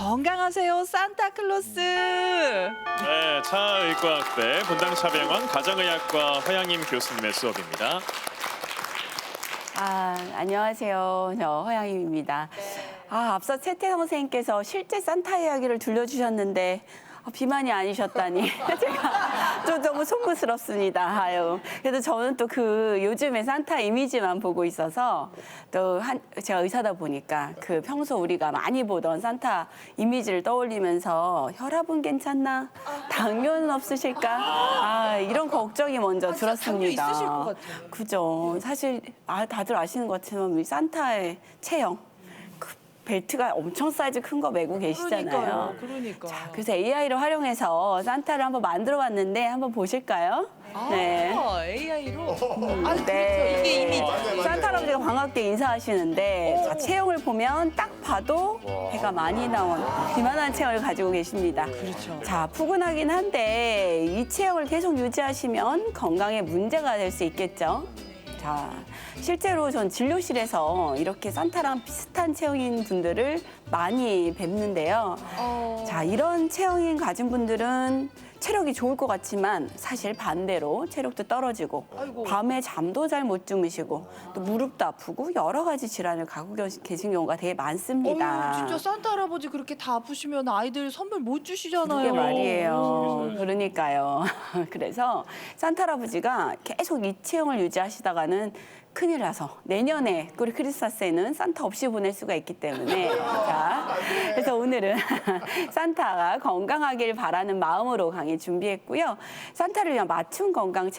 건강하세요, 산타클로스. 네, 차의과학대 분당차병원 가정의학과 허양임 교수님의 수업입니다. 안녕하세요. 저 허양임입니다. 앞서 최태성 선생님께서 실제 산타 이야기를 들려주셨는데 비만이 아니셨다니 제가 좀 너무 송구스럽습니다. 그래도 저는 또 요즘에 산타 이미지만 보고 있어서 제가 의사다 보니까 평소 우리가 많이 보던 산타 이미지를 떠올리면서 혈압은 괜찮나? 당뇨는 없으실까? 이런 걱정이 먼저 들었습니다. 당뇨 있으실 것 같아요. 그죠. 사실 다들 아시는 것처럼 이 산타의 체형. 벨트가 엄청 사이즈 큰 거 메고 계시잖아요. 그러니까. 자, 그래서 AI를 활용해서 산타를 한번 만들어 봤는데 한번 보실까요? 네. AI로. 네. 이게 이미 산타 할아버지가 광학대 인사하시는데 자, 체형을 보면 딱 봐도 배가 많이 나온 비만한 체형을 가지고 계십니다. 그렇죠. 자, 푸근하긴 한데 이 체형을 계속 유지하시면 건강에 문제가 될 수 있겠죠. 자, 실제로 전 진료실에서 이렇게 산타랑 비슷한 체형인 분들을 많이 뵙는데요. 자, 이런 체형인 가진 분들은 체력이 좋을 것 같지만 사실 반대로 체력도 떨어지고 아이고. 밤에 잠도 잘 못 주무시고 또 무릎도 아프고 여러 가지 질환을 갖고 계신 경우가 되게 많습니다. 진짜 산타 할아버지 그렇게 다 아프시면 아이들 선물 못 주시잖아요. 그게 말이에요. 그러니까요. 그래서 산타 할아버지가 계속 이 체형을 유지하시다가는 큰일 나서 내년에 우리 크리스마스에는 산타 없이 보낼 수가 있기 때문에 자, 그래서 오늘은 산타가 건강하길 바라는 마음으로 강의 준비했고요. 산타를 위한 맞춤 건강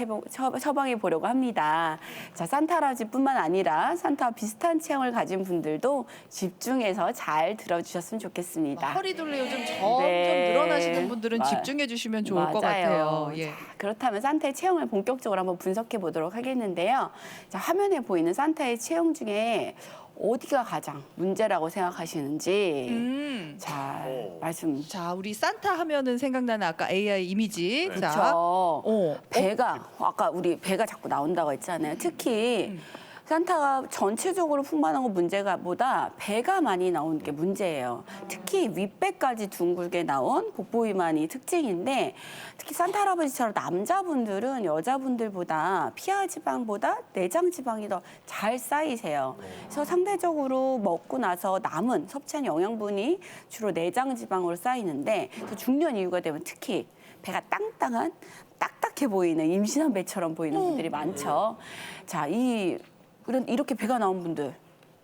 처방해 보려고 합니다. 자, 산타 할아버지뿐만 아니라 산타와 비슷한 체형을 가진 분들도 집중해서 잘 들어주셨으면 좋겠습니다. 허리둘레 요즘 점점 네. 늘어나시는 분들은 집중해 주시면 좋을 것 같아요. 예. 자, 그렇다면 산타의 체형을 본격적으로 한번 분석해 보도록 하겠는데요. 자, 화면에 보이는 산타의 체형 중에 어디가 가장 문제라고 생각하시는지 자, 말씀. 자, 우리 산타 하면은 생각나는 아까 AI 이미지. 네. 자, 그렇죠. 배가 아까 우리 배가 자꾸 나온다고 했잖아요. 특히 산타가 전체적으로 풍만한 거 문제가보다 배가 많이 나온 게 문제예요. 특히 윗배까지 둥글게 나온 복부 비만이 특징인데 특히 산타 할아버지처럼 남자분들은 여자분들보다 피하 지방보다 내장 지방이 더 잘 쌓이세요. 그래서 상대적으로 먹고 나서 남은 섭취한 영양분이 주로 내장 지방으로 쌓이는데 그 중요한 이유가 되면 특히 배가 땅땅한 딱딱해 보이는 임신한 배처럼 보이는 분들이 많죠. 자, 이렇게 배가 나온 분들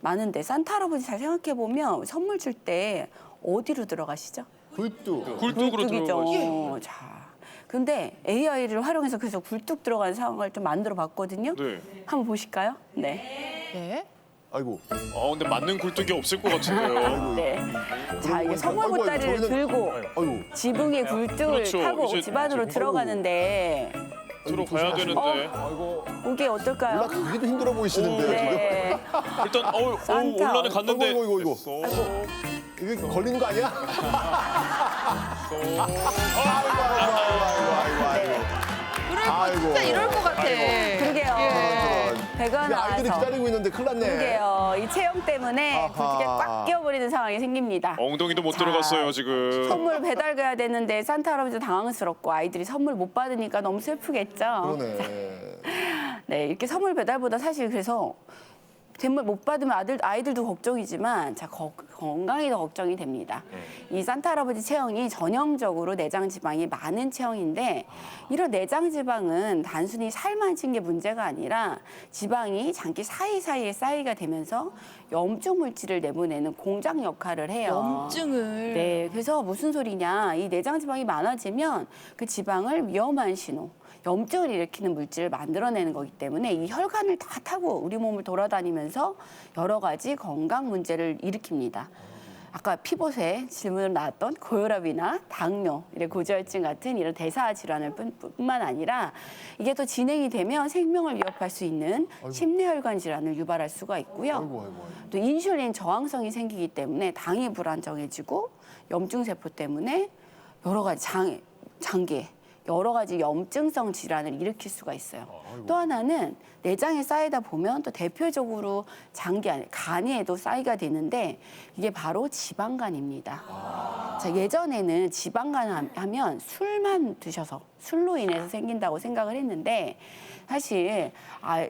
많은데 산타 할아버지 잘 생각해 보면 선물 줄 때 어디로 들어가시죠? 굴뚝. 굴뚝으로 들어가죠. 자, 근데 AI를 활용해서 그래서 굴뚝 들어가는 상황을 좀 만들어 봤거든요. 네. 한번 보실까요? 네. 네. 아이고. 근데 맞는 굴뚝이 없을 것 같은데요. 네. 자, 이게 선물 아이고, 보따리를 저희는- 들고 아이고. 지붕에 굴뚝을 그렇죠. 타고 이제 집 안으로 들어가는데 들어가야 되는데. 이게 어떨까요? 올라가기도 힘들어 보이시는데요, 네. 일단 산타. 올라는 갔는데. 이거. 됐어. 이게 걸리는 거 아니야? 아이고. 진짜 이럴 것 같아. 그러게요. 배가 아이들이 나와서. 기다리고 있는데 큰일 났네. 그러게요. 이 체형 때문에 아하. 굴뚝에 꽉 끼어버리는 상황이 생깁니다. 엉덩이도 못 자, 들어갔어요 지금. 선물 배달 가야 되는데 산타 할아버지 당황스럽고 아이들이 선물 못 받으니까 너무 슬프겠죠. 그러네. 네, 이렇게 선물 배달보다 사실 그래서 선물 못 받으면 아이들도 걱정이지만 건강이 더 걱정이 됩니다. 이 산타 할아버지 체형이 전형적으로 내장 지방이 많은 체형인데 이런 내장 지방은 단순히 살만 찐 게 문제가 아니라 지방이 장기 사이사이에 쌓이게 되면서 염증 물질을 내보내는 공장 역할을 해요. 염증을. 네, 그래서 무슨 소리냐? 이 내장 지방이 많아지면 그 지방을 위험한 신호, 염증을 일으키는 물질을 만들어내는 거기 때문에 이 혈관을 다 타고 우리 몸을 돌아다니면서 여러 가지 건강 문제를 일으킵니다. 아까 피봇에 질문을 나왔던 고혈압이나 당뇨, 이런 고지혈증 같은 이런 대사 질환을 뿐만 아니라 이게 또 진행이 되면 생명을 위협할 수 있는 심뇌혈관 질환을 유발할 수가 있고요. 아이고. 또 인슐린 저항성이 생기기 때문에 당이 불안정해지고 염증 세포 때문에 여러 가지 장기 여러 가지 염증성 질환을 일으킬 수가 있어요. 또 하나는 내장에 쌓이다 보면 또 대표적으로 장기 안에 간에도 쌓이게 되는데 이게 바로 지방간입니다. 자, 예전에는 지방간 하면 술만 드셔서 술로 인해서 생긴다고 생각을 했는데 사실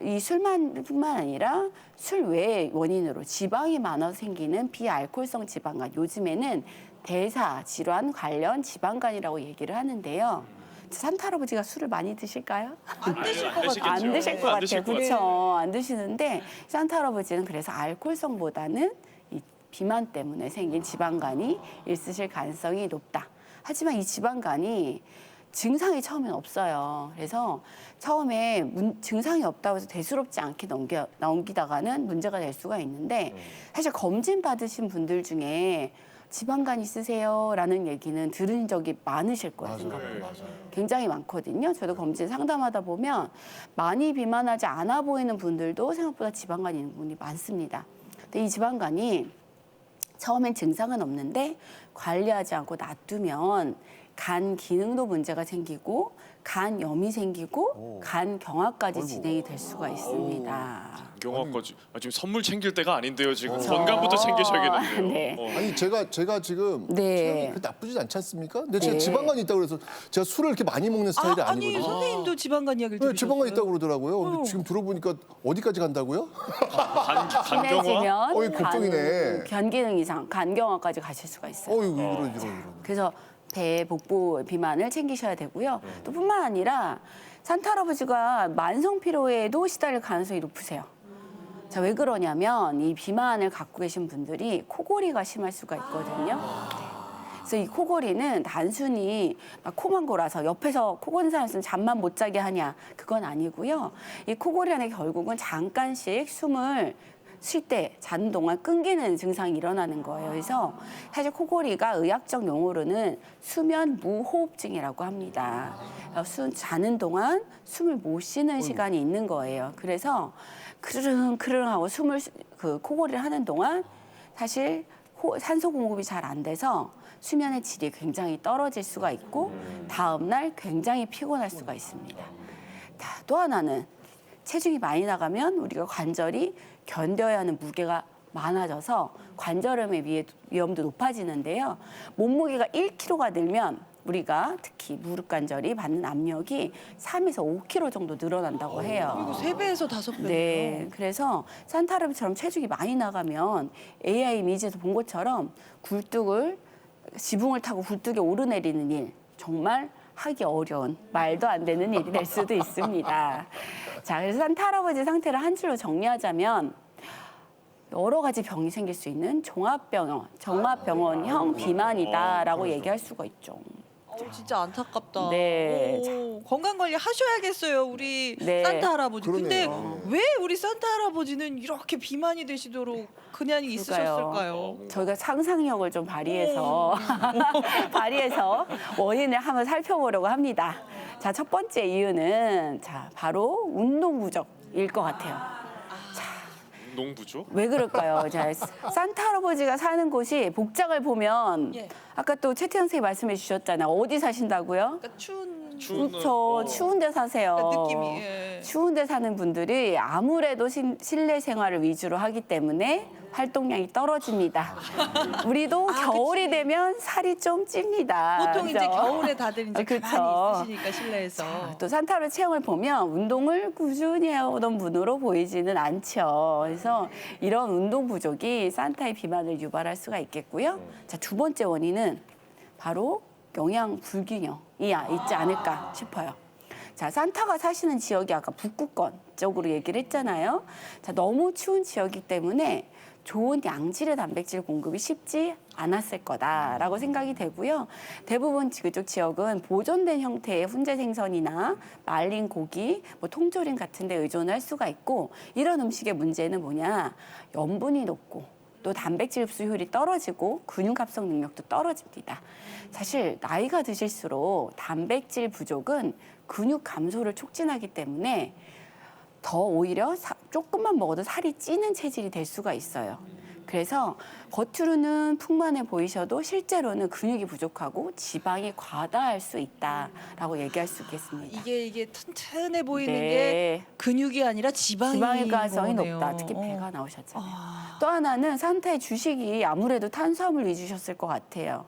이 술만뿐만 아니라 술 외의 원인으로 지방이 많아서 생기는 비알코올성 지방간, 요즘에는 대사 질환 관련 지방간이라고 얘기를 하는데요. 산타 할아버지가 술을 많이 드실까요? 안 드실 것 같아요. 안 드실 것 안 같아요. 드실 것 그렇죠. 안 드시는데 산타 할아버지는 그래서 알코올성보다는 이 비만 때문에 생긴 지방간이 있으실 가능성이 높다. 하지만 이 지방간이 증상이 처음엔 없어요. 그래서 처음에 증상이 없다고 해서 대수롭지 않게 넘기다가는 문제가 될 수가 있는데 사실 검진 받으신 분들 중에 지방간 있으세요라는 얘기는 들은 적이 많으실 거예요. 생각보다. 굉장히 많거든요. 저도 검진 상담하다 보면 많이 비만하지 않아 보이는 분들도 생각보다 지방간이 있는 분이 많습니다. 근데 이 지방간이 처음엔 증상은 없는데 관리하지 않고 놔두면 간 기능도 문제가 생기고 간염이 생기고 간 경화까지 진행이 될 수가 있습니다. 경화까지. 지금 선물 챙길 때가 아닌데요. 지금 건강부터 챙기셔야겠는데요. 네. 아니 제가 지금 네. 체력이 그렇게 나쁘진 않지 않습니까? 근데 제가 네. 지방간이 있다고 그래서 제가 술을 이렇게 많이 먹는 스타일이 아니 아니거든요. 선생님도 지방간 이야기를 네, 들으셨어요? 지방간 있다고 그러더라고요. 근데 지금 들어보니까 어디까지 간다고요? 간경화? 심해지면 어이, 걱정이네. 간 기능 이상, 간 경화까지 가실 수가 있어요. 어이구 이런. 그래서 배, 복부 비만을 챙기셔야 되고요. 또 뿐만 아니라 산타 할아버지가 만성 피로에도 시달릴 가능성이 높으세요. 자, 왜 그러냐면 이 비만을 갖고 계신 분들이 코골이가 심할 수가 있거든요. 그래서 이 코골이는 단순히 막 코만 골아서 옆에서 코 고는 사람 있으면 잠만 못 자게 하냐, 그건 아니고요. 이 코골이라는 게 결국은 잠깐씩 숨을 쉴 때 자는 동안 끊기는 증상이 일어나는 거예요. 그래서 사실 코골이가 의학적 용어로는 수면 무호흡증이라고 합니다. 자는 동안 숨을 못 쉬는 시간이 있는 거예요. 그래서 크르릉크르릉 하고 코골이를 하는 동안 사실 산소 공급이 잘 안 돼서 수면의 질이 굉장히 떨어질 수가 있고 다음 날 굉장히 피곤할 수가 있습니다. 또 하나는 체중이 많이 나가면 우리가 관절이 견뎌야 하는 무게가 많아져서 관절염의 위험도 높아지는데요. 몸무게가 1kg가 늘면 우리가 특히 무릎 관절이 받는 압력이 3에서 5kg 정도 늘어난다고 해요. 그리고 3배에서 5배예요. 네, 그래서 산타 할아버지처럼 체중이 많이 나가면 AI 미지에서 본 것처럼 지붕을 타고 굴뚝에 오르내리는 일, 정말 하기 어려운 말도 안 되는 일이 될 수도 있습니다. 자, 그래서 산타 할아버지 상태를 한 줄로 정리하자면 여러 가지 병이 생길 수 있는 종합병원형 비만이다라고 얘기할 수가 있죠. 진짜 안타깝다. 네. 건강 관리 하셔야겠어요, 우리 네. 산타 할아버지. 근데 그러네요. 왜 우리 산타 할아버지는 이렇게 비만이 되시도록 그냥 있으셨을까요? 저희가 상상력을 좀 발휘해서 원인을 한번 살펴보려고 합니다. 자, 첫 번째 이유는 바로 운동 부족일 것 같아요. 운동부죠? 왜 그럴까요? 자, 산타 할아버지가 사는 곳이 복장을 보면 예. 아까 또 최태영 선생님 말씀해 주셨잖아요. 어디 사신다고요? 그러니까 추운 그렇죠. 추운 데 사세요. 그러니까 느낌이. 예. 추운 데 사는 분들이 아무래도 실내 생활을 위주로 하기 때문에 활동량이 떨어집니다. 우리도 겨울이 그치. 되면 살이 좀 찝니다. 보통 이제 그죠? 겨울에 다들 이제 그쵸. 가만히 있으시니까 실내에서. 또 산타로 체형을 보면 운동을 꾸준히 해오던 분으로 보이지는 않죠. 그래서 이런 운동 부족이 산타의 비만을 유발할 수가 있겠고요. 자, 두 번째 원인은 바로 영양 불균형이 있지 않을까 싶어요. 자, 산타가 사시는 지역이 아까 북극권 쪽으로 얘기를 했잖아요. 자, 너무 추운 지역이기 때문에 좋은 양질의 단백질 공급이 쉽지 않았을 거다라고 생각이 되고요. 대부분 그쪽 지역은 보존된 형태의 훈제 생선이나 말린 고기, 통조림 같은 데 의존할 수가 있고, 이런 음식의 문제는 뭐냐? 염분이 높고 또 단백질 흡수율이 떨어지고 근육 합성 능력도 떨어집니다. 사실 나이가 드실수록 단백질 부족은 근육 감소를 촉진하기 때문에 더 오히려 조금만 먹어도 살이 찌는 체질이 될 수가 있어요. 그래서 겉으로는 풍만해 보이셔도 실제로는 근육이 부족하고 지방이 과다할 수 있다라고 얘기할 수 있겠습니다. 이게 튼튼해 보이는 네. 게 근육이 아니라 지방인 가능성이 거네요. 높다. 특히 배가 나오셨잖아요. 또 하나는 산타의 주식이 아무래도 탄수화물 위주셨을 것 같아요.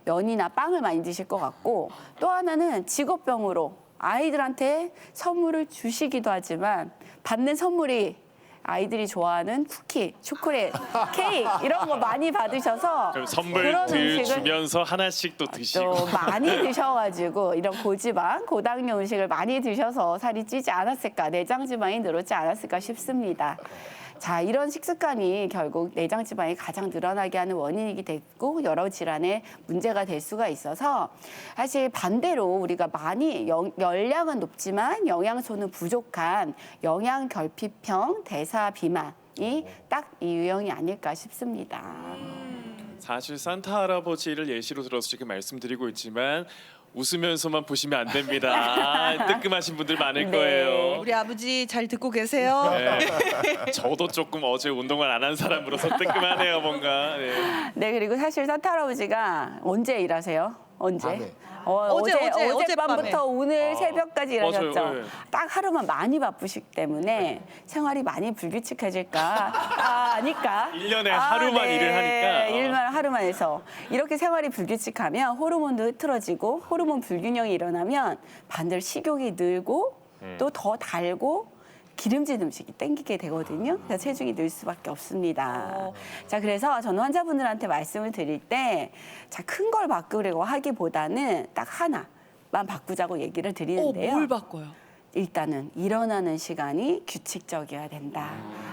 면이나 빵을 많이 드실 것 같고, 또 하나는 직업병으로 아이들한테 선물을 주시기도 하지만 받는 선물이 아이들이 좋아하는 쿠키, 초콜릿, 케이크 이런 거 많이 받으셔서 그럼 선물 그런 주면서 하나씩 또 드시고. 또 많이 드셔가지고 이런 고지방, 고당뇨 음식을 많이 드셔서 살이 찌지 않았을까, 내장 지방이 늘었지 않았을까 싶습니다. 자, 이런 식습관이 결국 내장 지방이 가장 늘어나게 하는 원인이기 됐고 여러 질환의 문제가 될 수가 있어서 사실 반대로 우리가 많이 열량은 높지만 영양소는 부족한 영양결핍형 대사비만이 딱 이 유형이 아닐까 싶습니다. 사실 산타 할아버지를 예시로 들어서 지금 말씀드리고 있지만 웃으면서만 보시면 안 됩니다. 뜨끔하신 분들 많을 네. 거예요. 우리 아버지 잘 듣고 계세요? 네. 저도 조금 어제 운동을 안 한 사람으로서 뜨끔하네요, 뭔가. 네. 네, 그리고 사실 산타 할아버지가 언제 일하세요? 언제? 밤에. 어젯밤부터 오늘 새벽까지 일하셨죠. 맞아요. 네. 딱 하루만 많이 바쁘시기 때문에 생활이 많이 불규칙해질까 아니까. 1년에 하루만 일을 하니까. 일만 하루만 해서 이렇게 생활이 불규칙하면 호르몬도 흐트러지고 호르몬 불균형이 일어나면 반대로 식욕이 늘고 또 더 달고 기름진 음식이 땡기게 되거든요. 그래서 체중이 늘 수밖에 없습니다. 자, 그래서 저는 환자분들한테 말씀을 드릴 때, 자, 큰 걸 바꾸려고 하기보다는 딱 하나만 바꾸자고 얘기를 드리는데요. 뭘 바꿔요? 일단은 일어나는 시간이 규칙적이어야 된다.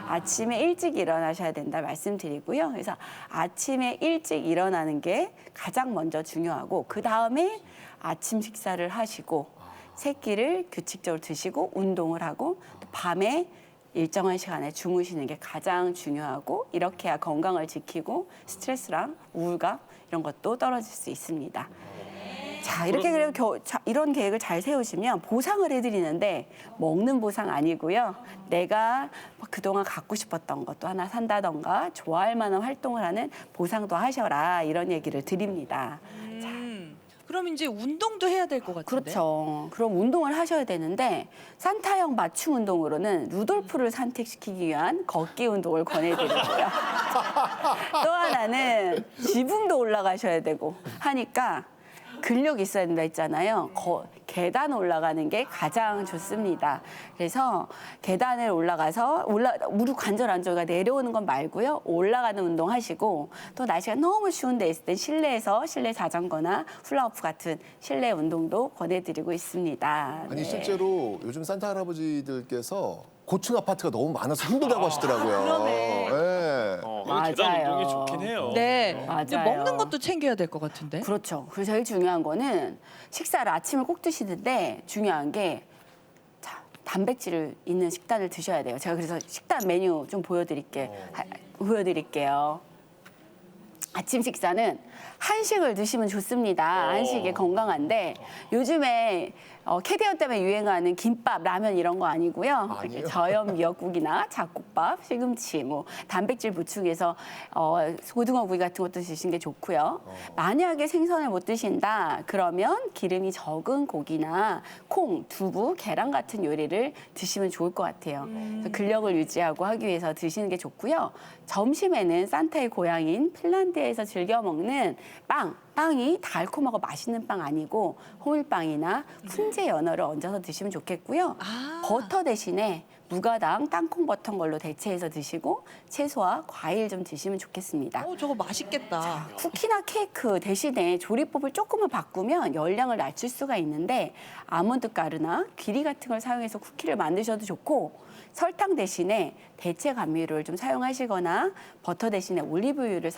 아침에 일찍 일어나셔야 된다 말씀드리고요. 그래서 아침에 일찍 일어나는 게 가장 먼저 중요하고, 그 다음에 아침 식사를 하시고 새끼를 규칙적으로 드시고 운동을 하고 또 밤에 일정한 시간에 주무시는 게 가장 중요하고, 이렇게 해야 건강을 지키고 스트레스랑 우울감 이런 것도 떨어질 수 있습니다. 자, 이렇게 그래도 이런 계획을 잘 세우시면 보상을 해드리는데 먹는 보상 아니고요. 내가 그동안 갖고 싶었던 것도 하나 산다던가 좋아할 만한 활동을 하는 보상도 하셔라, 이런 얘기를 드립니다. 그럼 이제 운동도 해야 될 것 같은데. 그렇죠. 그럼 운동을 하셔야 되는데 산타형 맞춤 운동으로는 루돌프를 산책시키기 위한 걷기 운동을 권해드리고요. 또 하나는 지붕도 올라가셔야 되고 하니까 근력이 있어야 된다 했잖아요. 계단 올라가는 게 가장 좋습니다. 그래서 계단을 올라가서 무릎 관절 안쪽가 내려오는 건 말고요. 올라가는 운동 하시고, 또 날씨가 너무 추운 데 있을 땐 실내에서 실내 자전거나 훌라후프 같은 실내 운동도 권해드리고 있습니다. 아니 네. 실제로 요즘 산타 할아버지들께서 고층 아파트가 너무 많아서 힘들다고 하시더라고요. 그러네. 네. 계단 맞아요. 운동이 좋긴 해요. 네. 근데 맞아요. 먹는 것도 챙겨야 될 것 같은데. 그렇죠. 그래서 제일 중요한 거는 식사를 아침을 꼭 드시는데 중요한 게 단백질 있는 식단을 드셔야 돼요. 제가 그래서 식단 메뉴 좀 보여드릴게요. 아침 식사는 한식을 드시면 좋습니다. 한식이 건강한데 요즘에 캐비어 때문에 유행하는 김밥, 라면 이런 거 아니고요. 아니에요? 저염 미역국이나 잡곡밥, 시금치, 뭐 단백질 보충해서 고등어구이 같은 것도 드시는 게 좋고요. 만약에 생선을 못 드신다 그러면 기름이 적은 고기나 콩, 두부, 계란 같은 요리를 드시면 좋을 것 같아요. 그래서 근력을 유지하고 하기 위해서 드시는 게 좋고요. 점심에는 산타의 고향인 핀란드에서 즐겨 먹는 빵이 달콤하고 맛있는 빵 아니고 호밀빵이나 훈제 연어를 얹어서 드시면 좋겠고요. 버터 대신에 무가당 땅콩 버터인 걸로 대체해서 드시고 채소와 과일 좀 드시면 좋겠습니다. 저거 맛있겠다. 쿠키나 케이크 대신에 조리법을 조금만 바꾸면 열량을 낮출 수가 있는데 아몬드 가루나 귀리 같은 걸 사용해서 쿠키를 만드셔도 좋고, 설탕 대신에 대체 감미료를 좀 사용하시거나 버터 대신에 올리브유를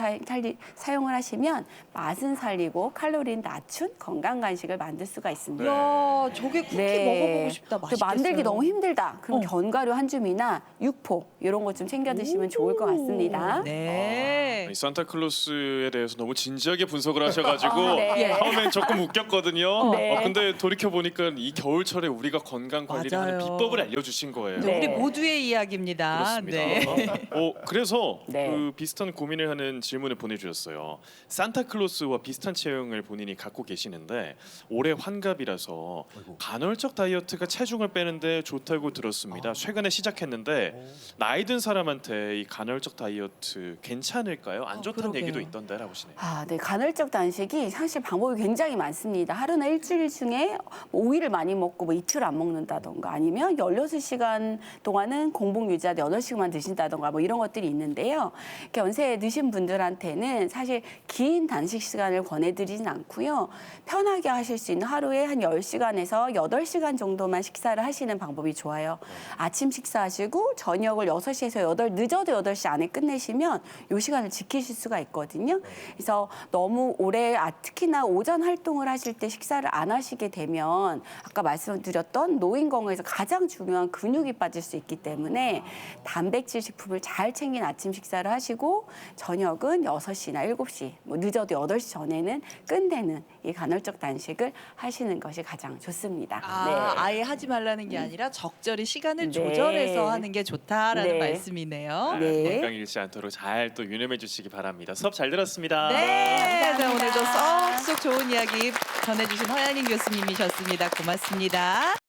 사용을 하시면 맛은 살리고 칼로리는 낮춘 건강 간식을 만들 수가 있습니다. 야, 저게 쿠키 먹어보고 싶다. 근데 맛있겠어요. 만들기 너무 힘들다. 그럼 견과류 견과류 한 줌이나 육포 이런 것 좀 챙겨 드시면 좋을 것 같습니다. 네. 이 산타클로스에 대해서 너무 진지하게 분석을 하셔가지고 네. 처음엔 조금 웃겼거든요. 네. 근데 돌이켜 보니까 이 겨울철에 우리가 건강 관리를 하는 맞아요. 비법을 알려주신 거예요. 네. 우리 모두의 이야기입니다. 그렇습니다. 네. 그래서 네. 그 비슷한 고민을 하는 질문을 보내주셨어요. 산타클로스와 비슷한 체형을 본인이 갖고 계시는데 올해 환갑이라서 간헐적 다이어트가 체중을 빼는데 좋다고 들었습니다. 최근에 시작했는데 나이 든 사람한테 이 간헐적 다이어트 괜찮을까요? 안 좋다는 그러게요. 얘기도 있던데라고 하시네요. 네. 간헐적 단식이 사실 방법이 굉장히 많습니다. 하루나 일주일 중에 뭐 5일을 많이 먹고 뭐 이틀 안 먹는다던가 아니면 16시간 동안은 공복 유지하되 8시간만 드신다던가 뭐 이런 것들이 있는데요. 이렇게 연세 드신 분들한테는 사실 긴 단식 시간을 권해드리진 않고요. 편하게 하실 수 있는 하루에 한 10시간에서 8시간 정도만 식사를 하시는 방법이 좋아요. 아침 식사하시고 저녁을 6시에서 8, 늦어도 8시 안에 끝내시면 이 시간을 지키실 수가 있거든요. 그래서 너무 오래 특히나 오전 활동을 하실 때 식사를 안 하시게 되면 아까 말씀드렸던 노인 건강에서 가장 중요한 근육이 빠질 수 있기 때문에 단백질 식품을 잘 챙긴 아침 식사를 하시고 저녁은 6시나 7시, 뭐 늦어도 8시 전에는 끝내는 이 간헐적 단식을 하시는 것이 가장 좋습니다. 아예 하지 말라는 게 아니라 적절히 시간을 네. 조절해서 하는 게 좋다라는 네. 말씀이네요. 네. 건강 잃지 않도록 잘 또 유념해 주시기 바랍니다. 수업 잘 들었습니다. 네, 자, 감사합니다. 오늘도 쏙쏙 좋은 이야기 전해주신 허연인 교수님이셨습니다. 고맙습니다.